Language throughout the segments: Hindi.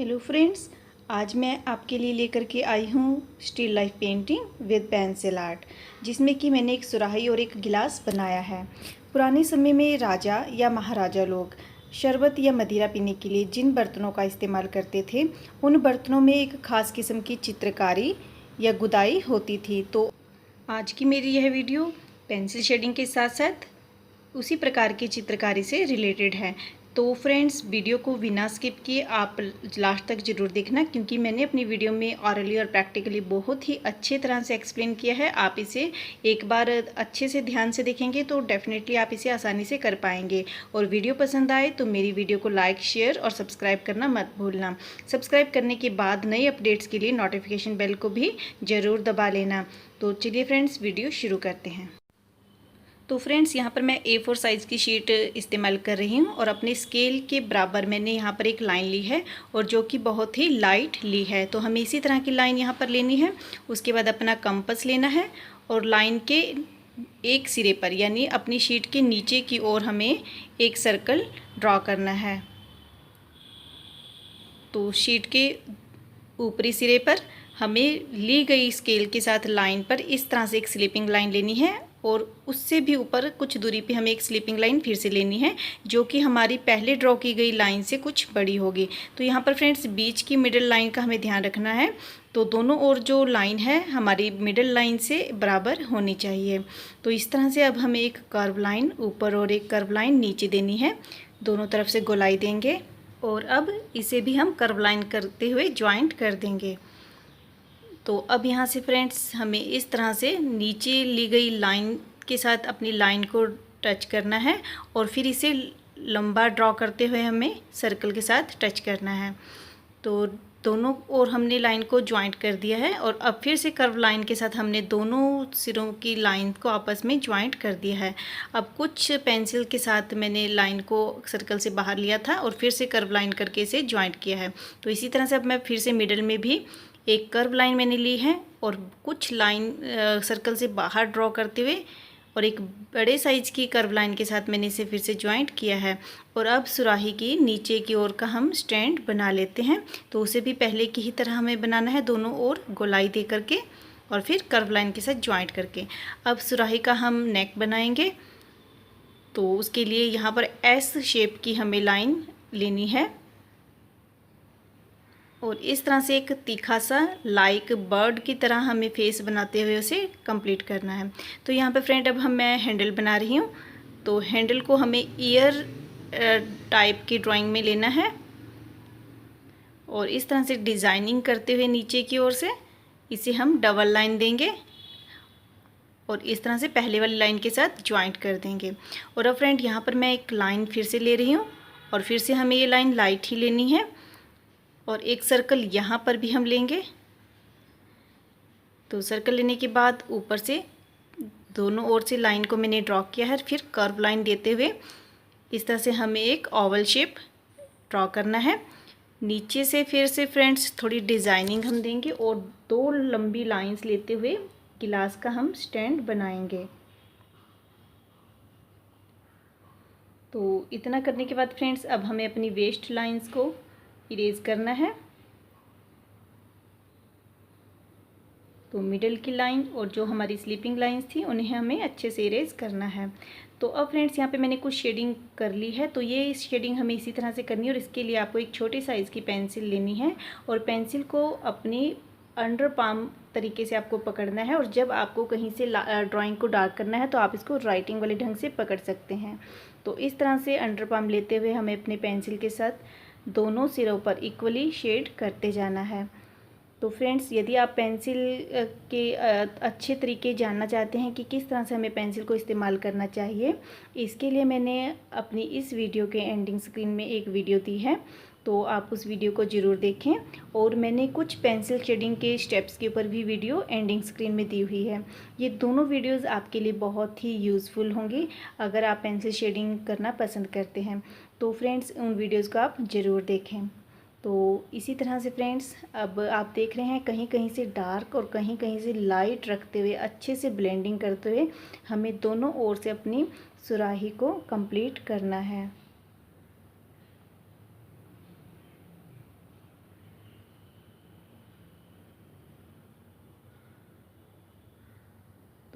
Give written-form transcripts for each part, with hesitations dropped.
हेलो फ्रेंड्स, आज मैं आपके लिए लेकर के आई हूँ still life painting with pencil art, जिसमें कि मैंने एक सुराही और एक गिलास बनाया है। पुराने समय में राजा या महाराजा लोग शरबत या मदिरा पीने के लिए जिन बर्तनों का इस्तेमाल करते थे, उन बर्तनों में एक ख़ास किस्म की चित्रकारी या गुदाई होती थी। तो आज की मेरी यह वीडियो पेंसिल शेडिंग के साथ साथ उसी प्रकार की चित्रकारी से रिलेटेड है। तो फ्रेंड्स, वीडियो को बिना स्किप किए आप लास्ट तक ज़रूर देखना, क्योंकि मैंने अपनी वीडियो में ऑरली और प्रैक्टिकली बहुत ही अच्छे तरह से एक्सप्लेन किया है। आप इसे एक बार अच्छे से ध्यान से देखेंगे तो डेफिनेटली आप इसे आसानी से कर पाएंगे। और वीडियो पसंद आए तो मेरी वीडियो को लाइक, शेयर और सब्सक्राइब करना मत भूलना। सब्सक्राइब करने के बाद नई अपडेट्स के लिए नोटिफिकेशन बेल को भी ज़रूर दबा लेना। तो चलिए फ्रेंड्स, वीडियो शुरू करते हैं। तो फ्रेंड्स, यहाँ पर मैं A4 साइज़ की शीट इस्तेमाल कर रही हूँ और अपने स्केल के बराबर मैंने यहाँ पर एक लाइन ली है, और जो कि बहुत ही लाइट ली है। तो हमें इसी तरह की लाइन यहाँ पर लेनी है। उसके बाद अपना कंपास लेना है और लाइन के एक सिरे पर, यानी अपनी शीट के नीचे की ओर हमें एक सर्कल ड्रॉ करना है। तो शीट के ऊपरी सिरे पर हमें ली गई स्केल के साथ लाइन पर इस तरह से एक स्लिपिंग लाइन लेनी है, और उससे भी ऊपर कुछ दूरी पे हमें एक स्लिपिंग लाइन फिर से लेनी है, जो कि हमारी पहले ड्रॉ की गई लाइन से कुछ बड़ी होगी। तो यहाँ पर फ्रेंड्स, बीच की मिडिल लाइन का हमें ध्यान रखना है। तो दोनों ओर जो लाइन है हमारी मिडिल लाइन से बराबर होनी चाहिए। तो इस तरह से अब हमें एक कर्व लाइन ऊपर और एक कर्व लाइन नीचे देनी है। दोनों तरफ से गोलाई देंगे और अब इसे भी हम कर्व लाइन करते हुए ज्वाइंट कर देंगे। तो अब यहाँ से फ्रेंड्स, हमें इस तरह से नीचे ली गई लाइन के साथ अपनी लाइन को टच करना है, और फिर इसे लंबा ड्रॉ करते हुए हमें सर्कल के साथ टच करना है। तो दोनों ओर हमने लाइन को ज्वाइंट कर दिया है, और अब फिर से कर्व लाइन के साथ हमने दोनों सिरों की लाइन को आपस में ज्वाइंट कर दिया है। अब कुछ पेंसिल के साथ मैंने लाइन को सर्कल से बाहर लिया था और फिर से कर्व लाइन करके इसे ज्वाइंट किया है। तो इसी तरह से अब मैं फिर से मिडल में भी एक कर्व लाइन मैंने ली है, और कुछ लाइन सर्कल से बाहर ड्रॉ करते हुए और एक बड़े साइज़ की कर्व लाइन के साथ मैंने इसे फिर से ज्वाइंट किया है। और अब सुराही की नीचे की ओर का हम स्टैंड बना लेते हैं। तो उसे भी पहले की ही तरह हमें बनाना है, दोनों ओर गोलाई दे करके और फिर कर्व लाइन के साथ ज्वाइंट करके। अब सुराही का हम नेक बनाएंगे। तो उसके लिए यहाँ पर एस शेप की हमें लाइन लेनी है, और इस तरह से एक तीखा सा लाइक बर्ड की तरह हमें फेस बनाते हुए उसे कंप्लीट करना है। तो यहाँ पे फ्रेंड, अब मैं हैंडल बना रही हूँ। तो हैंडल को हमें ईयर टाइप की ड्राइंग में लेना है, और इस तरह से डिज़ाइनिंग करते हुए नीचे की ओर से इसे हम डबल लाइन देंगे, और इस तरह से पहले वाली लाइन के साथ ज्वाइंट कर देंगे। और अब फ्रेंड, यहाँ पर मैं एक लाइन फिर से ले रही हूँ, और फिर से हमें ये लाइन लाइट ही लेनी है, और एक सर्कल यहाँ पर भी हम लेंगे। तो सर्कल लेने के बाद ऊपर से दोनों ओर से लाइन को मैंने ड्रॉ किया है, फिर कर्व लाइन देते हुए इस तरह से हमें एक ओवल शेप ड्रॉ करना है। नीचे से फिर से फ्रेंड्स थोड़ी डिज़ाइनिंग हम देंगे, और दो लंबी लाइंस लेते हुए गिलास का हम स्टैंड बनाएंगे। तो इतना करने के बाद फ्रेंड्स, अब हमें अपनी वेस्ट लाइंस को इरेज करना है। तो मिडल की लाइन और जो हमारी स्लीपिंग लाइंस थी उन्हें हमें अच्छे से इरेज करना है। तो अब फ्रेंड्स, यहाँ पे मैंने कुछ शेडिंग कर ली है। तो ये शेडिंग हमें इसी तरह से करनी है, और इसके लिए आपको एक छोटे साइज़ की पेंसिल लेनी है, और पेंसिल को अपनी अंडर पाम तरीके से आपको पकड़ना है। और जब आपको कहीं से ड्राइंग को डार्क करना है तो आप इसको राइटिंग वाले ढंग से पकड़ सकते हैं। तो इस तरह से अंडर पाम लेते हुए हमें अपने पेंसिल के साथ दोनों सिरों पर इक्वली शेड करते जाना है। तो फ्रेंड्स, यदि आप पेंसिल के अच्छे तरीके जानना चाहते हैं कि किस तरह से हमें पेंसिल को इस्तेमाल करना चाहिए, इसके लिए मैंने अपनी इस वीडियो के एंडिंग स्क्रीन में एक वीडियो दी है। तो आप उस वीडियो को ज़रूर देखें, और मैंने कुछ पेंसिल शेडिंग के स्टेप्स के ऊपर भी वीडियो एंडिंग स्क्रीन में दी हुई है। ये दोनों वीडियोज़ आपके लिए बहुत ही यूज़फुल होंगी अगर आप पेंसिल शेडिंग करना पसंद करते हैं। तो फ्रेंड्स, उन वीडियोज़ को आप ज़रूर देखें। तो इसी तरह से फ्रेंड्स, अब आप देख रहे हैं कहीं कहीं से डार्क और कहीं कहीं से लाइट रखते हुए अच्छे से ब्लेंडिंग करते हुए हमें दोनों ओर से अपनी सुराही को कंप्लीट करना है।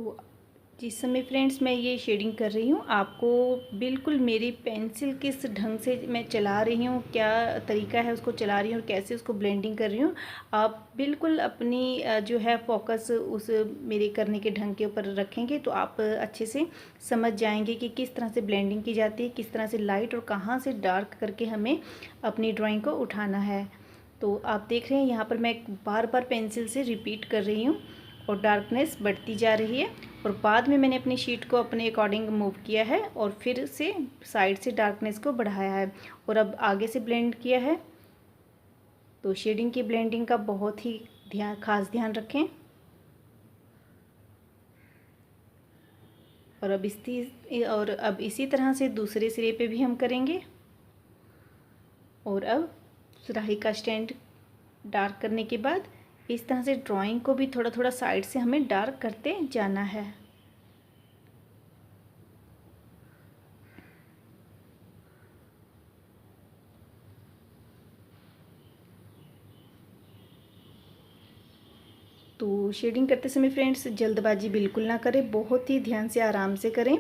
तो जिस समय फ्रेंड्स मैं ये शेडिंग कर रही हूँ, आपको बिल्कुल मेरी पेंसिल किस ढंग से मैं चला रही हूँ, क्या तरीका है उसको चला रही हूँ और कैसे उसको ब्लेंडिंग कर रही हूँ, आप बिल्कुल अपनी जो है फोकस उस मेरे करने के ढंग के ऊपर रखेंगे तो आप अच्छे से समझ जाएंगे कि किस तरह से ब्लेंडिंग की जाती है, किस तरह से लाइट और कहाँ से डार्क करके हमें अपनी ड्राइंग को उठाना है। तो आप देख रहे हैं यहाँ पर मैं बार बार पेंसिल से रिपीट कर रही हूँ और डार्कनेस बढ़ती जा रही है, और बाद में मैंने अपनी शीट को अपने अकॉर्डिंग मूव किया है और फिर से साइड से डार्कनेस को बढ़ाया है और अब आगे से ब्लेंड किया है। तो शेडिंग की ब्लेंडिंग का बहुत ही खास ध्यान रखें। और अब इसी तरह से दूसरे सिरे पे भी हम करेंगे। और अब सुराही का स्टैंड डार्क करने के बाद इस तरह से ड्राइंग को भी थोड़ा थोड़ा साइड से हमें डार्क करते जाना है। तो शेडिंग करते समय फ्रेंड्स जल्दबाजी बिल्कुल ना करें, बहुत ही ध्यान से आराम से करें,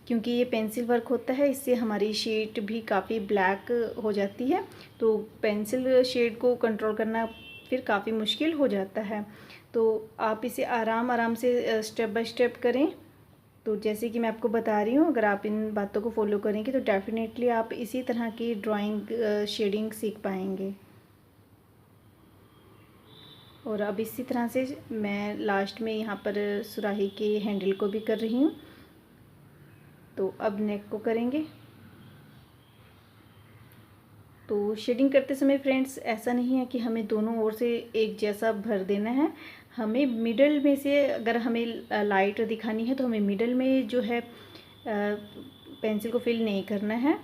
क्योंकि ये पेंसिल वर्क होता है, इससे हमारी शीट भी काफ़ी ब्लैक हो जाती है। तो पेंसिल शेड को कंट्रोल करना फिर काफ़ी मुश्किल हो जाता है। तो आप इसे आराम आराम से स्टेप बाय स्टेप करें। तो जैसे कि मैं आपको बता रही हूँ, अगर आप इन बातों को फॉलो करेंगे तो डेफिनेटली आप इसी तरह की ड्राइंग शेडिंग सीख पाएंगे। और अब इसी तरह से मैं लास्ट में यहाँ पर सुराही के हैंडल को भी कर रही हूँ। तो अब नेक को करेंगे। तो शेडिंग करते समय फ्रेंड्स ऐसा नहीं है कि हमें दोनों ओर से एक जैसा भर देना है, हमें मिडल में से अगर हमें लाइट दिखानी है तो हमें मिडल में जो है पेंसिल को फिल नहीं करना है,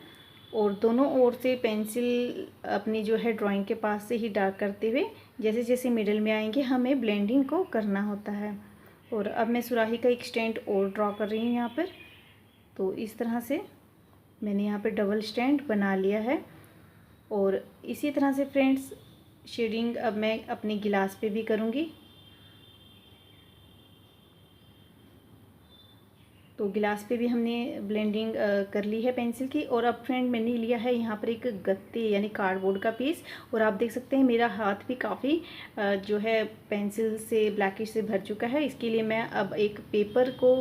और दोनों ओर से पेंसिल अपनी जो है ड्राइंग के पास से ही डार्क करते हुए जैसे जैसे मिडल में आएंगे हमें ब्लेंडिंग को करना होता है। और अब मैं सुराही का एक स्टैंड और ड्रॉ कर रही हूँ यहाँ पर। तो इस तरह से मैंने यहाँ पर डबल स्टैंड बना लिया है। और इसी तरह से फ्रेंड्स शेडिंग अब मैं अपने गिलास पे भी करूँगी। तो गिलास पे भी हमने ब्लेंडिंग कर ली है पेंसिल की। और अब फ्रेंड मैंने लिया है यहाँ पर एक गत्ते यानी कार्डबोर्ड का पीस, और आप देख सकते हैं मेरा हाथ भी काफ़ी जो है पेंसिल से ब्लैकिश से भर चुका है। इसके लिए मैं अब एक पेपर को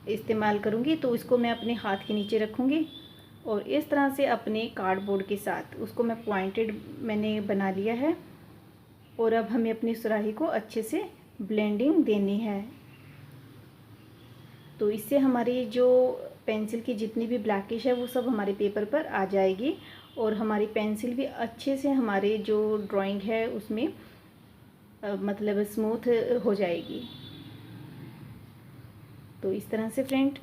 इस्तेमाल करूँगी। तो इसको मैं अपने हाथ के नीचे रखूँगी और इस तरह से अपने कार्डबोर्ड के साथ उसको मैं पॉइंटेड मैंने बना लिया है। और अब हमें अपनी सुराही को अच्छे से ब्लेंडिंग देनी है। तो इससे हमारी जो पेंसिल की जितनी भी ब्लैकिश है वो सब हमारे पेपर पर आ जाएगी, और हमारी पेंसिल भी अच्छे से हमारे जो ड्राइंग है उसमें मतलब स्मूथ हो जाएगी। तो इस तरह से फ्रेंड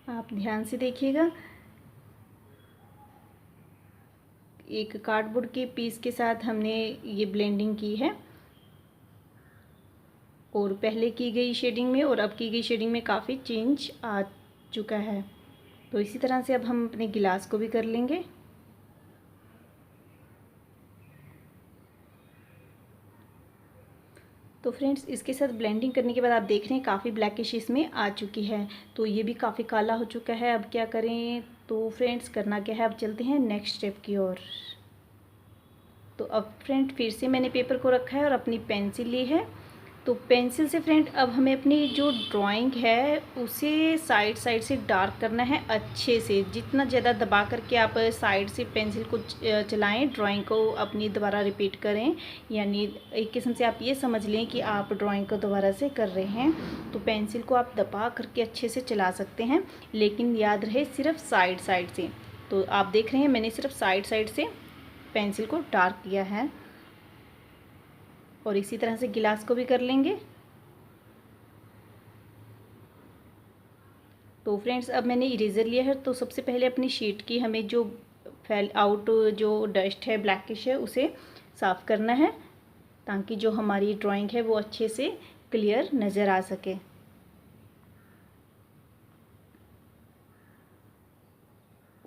आप ध्यान से देखिएगा, एक कार्डबोर्ड के पीस के साथ हमने ये ब्लेंडिंग की है, और पहले की गई शेडिंग में और अब की गई शेडिंग में काफ़ी चेंज आ चुका है। तो इसी तरह से अब हम अपने गिलास को भी कर लेंगे। तो फ्रेंड्स इसके साथ ब्लेंडिंग करने के बाद आप देख रहे हैं काफ़ी ब्लैकिश इसमें आ चुकी है, तो ये भी काफ़ी काला हो चुका है। अब क्या करें, तो फ्रेंड्स करना क्या है, अब चलते हैं नेक्स्ट स्टेप की ओर। तो अब फ्रेंड फिर से मैंने पेपर को रखा है और अपनी पेंसिल ली है। तो पेंसिल से फ्रेंड अब हमें अपनी जो ड्राइंग है उसे साइड साइड से डार्क करना है अच्छे से। जितना ज़्यादा दबा करके आप साइड से पेंसिल को चलाएं, ड्राइंग को अपनी दोबारा रिपीट करें, यानी एक किस्म से आप ये समझ लें कि आप ड्राइंग को दोबारा से कर रहे हैं। तो पेंसिल को आप दबा करके अच्छे से चला सकते हैं, लेकिन याद रहे सिर्फ साइड साइड से। तो आप देख रहे हैं मैंने सिर्फ साइड साइड से पेंसिल को डार्क किया है। और इसी तरह से गिलास को भी कर लेंगे। तो फ्रेंड्स अब मैंने इरेज़र लिया है, तो सबसे पहले अपनी शीट की हमें जो फेल आउट जो डस्ट है ब्लैकिश है उसे साफ़ करना है, ताकि जो हमारी ड्राइंग है वो अच्छे से क्लियर नज़र आ सके।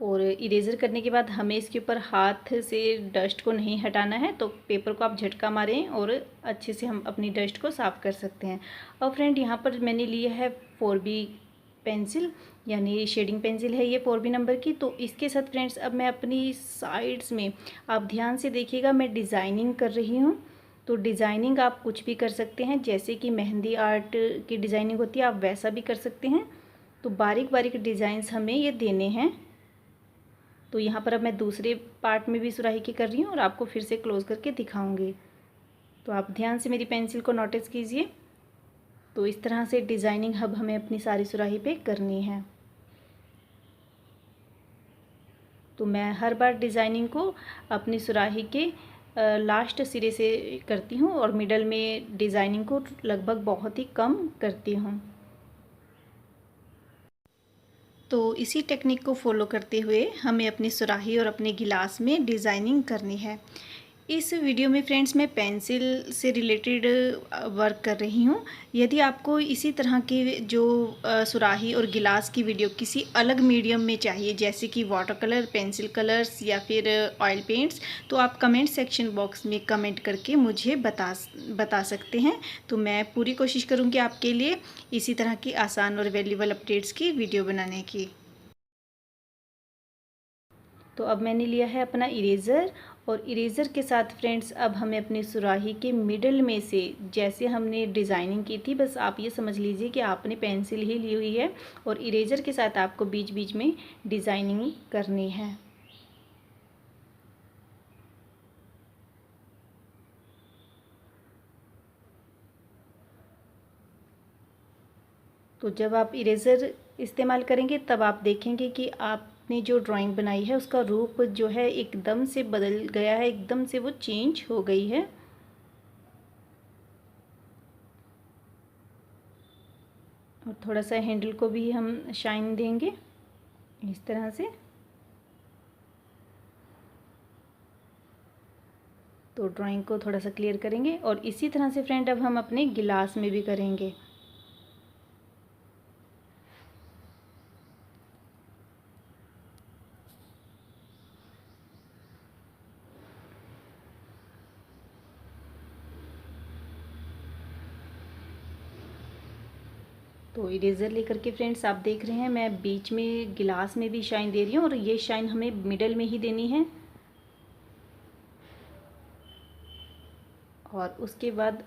और इरेज़र करने के बाद हमें इसके ऊपर हाथ से डस्ट को नहीं हटाना है, तो पेपर को आप झटका मारें और अच्छे से हम अपनी डस्ट को साफ़ कर सकते हैं। और फ्रेंड यहाँ पर मैंने लिया है 4B पेंसिल, यानी शेडिंग पेंसिल है ये 4B नंबर की। तो इसके साथ फ्रेंड्स अब मैं अपनी साइड्स में, आप ध्यान से देखिएगा, मैं डिज़ाइनिंग कर रही हूँ। तो डिज़ाइनिंग आप कुछ भी कर सकते हैं, जैसे कि मेहंदी आर्ट की डिज़ाइनिंग होती है आप वैसा भी कर सकते हैं। तो बारीक बारीक डिज़ाइंस हमें ये देने हैं। तो यहाँ पर अब मैं दूसरे पार्ट में भी सुराही की कर रही हूँ और आपको फिर से क्लोज करके दिखाऊंगी। तो आप ध्यान से मेरी पेंसिल को नोटिस कीजिए। तो इस तरह से डिज़ाइनिंग अब हमें अपनी सारी सुराही पे करनी है। तो मैं हर बार डिज़ाइनिंग को अपनी सुराही के लास्ट सिरे से करती हूँ और मिडल में डिज़ाइनिंग को लगभग बहुत ही कम करती हूँ। तो इसी टेक्निक को फॉलो करते हुए हमें अपनी सुराही और अपने गिलास में डिज़ाइनिंग करनी है। इस वीडियो में फ्रेंड्स मैं पेंसिल से रिलेटेड वर्क कर रही हूँ। यदि आपको इसी तरह की जो सुराही और गिलास की वीडियो किसी अलग मीडियम में चाहिए, जैसे कि वाटर कलर, पेंसिल कलर्स या फिर ऑयल पेंट्स, तो आप कमेंट सेक्शन बॉक्स में कमेंट करके मुझे बता सकते हैं। तो मैं पूरी कोशिश करूँगी आपके लिए इसी तरह की आसान और वैल्यूएबल अपडेट्स की वीडियो बनाने की। तो अब मैंने लिया है अपना इरेज़र और इरेज़र के साथ फ्रेंड्स अब हमें अपनी सुराही के मिडल में से, जैसे हमने डिज़ाइनिंग की थी, बस आप ये समझ लीजिए कि आपने पेंसिल ही ली हुई है और इरेज़र के साथ आपको बीच बीच में डिज़ाइनिंग करनी है। तो जब आप इरेज़र इस्तेमाल करेंगे तब आप देखेंगे कि आपने जो ड्राइंग बनाई है उसका रूप जो है एकदम से बदल गया है, एकदम से वो चेंज हो गई है। और थोड़ा सा हैंडल को भी हम शाइन देंगे इस तरह से। तो ड्राइंग को थोड़ा सा क्लियर करेंगे और इसी तरह से फ्रेंड अब हम अपने गिलास में भी करेंगे। तो इरेज़र लेकर के फ्रेंड्स आप देख रहे हैं मैं बीच में गिलास में भी शाइन दे रही हूँ और ये शाइन हमें मिडल में ही देनी है। और उसके बाद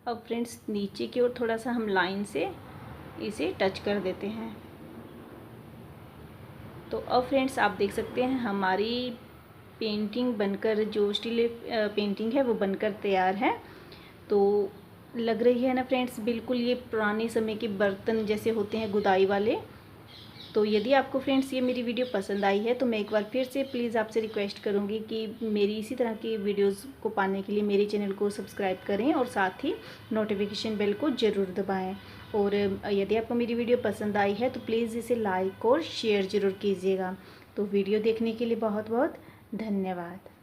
अब फ्रेंड्स नीचे की ओर थोड़ा सा हम लाइन से इसे टच कर देते हैं। तो अब फ्रेंड्स आप देख सकते हैं हमारी पेंटिंग बनकर, जो स्टील पेंटिंग है वो बनकर तैयार है। तो लग रही है ना फ्रेंड्स, बिल्कुल ये पुराने समय के बर्तन जैसे होते हैं गुदाई वाले। तो यदि आपको फ्रेंड्स ये मेरी वीडियो पसंद आई है तो मैं एक बार फिर से प्लीज़ आपसे रिक्वेस्ट करूँगी कि मेरी इसी तरह की वीडियोस को पाने के लिए मेरे चैनल को सब्सक्राइब करें और साथ ही नोटिफिकेशन बेल को ज़रूर दबाएं। और यदि आपको मेरी वीडियो पसंद आई है तो प्लीज़ इसे लाइक और शेयर ज़रूर कीजिएगा। तो वीडियो देखने के लिए बहुत बहुत धन्यवाद।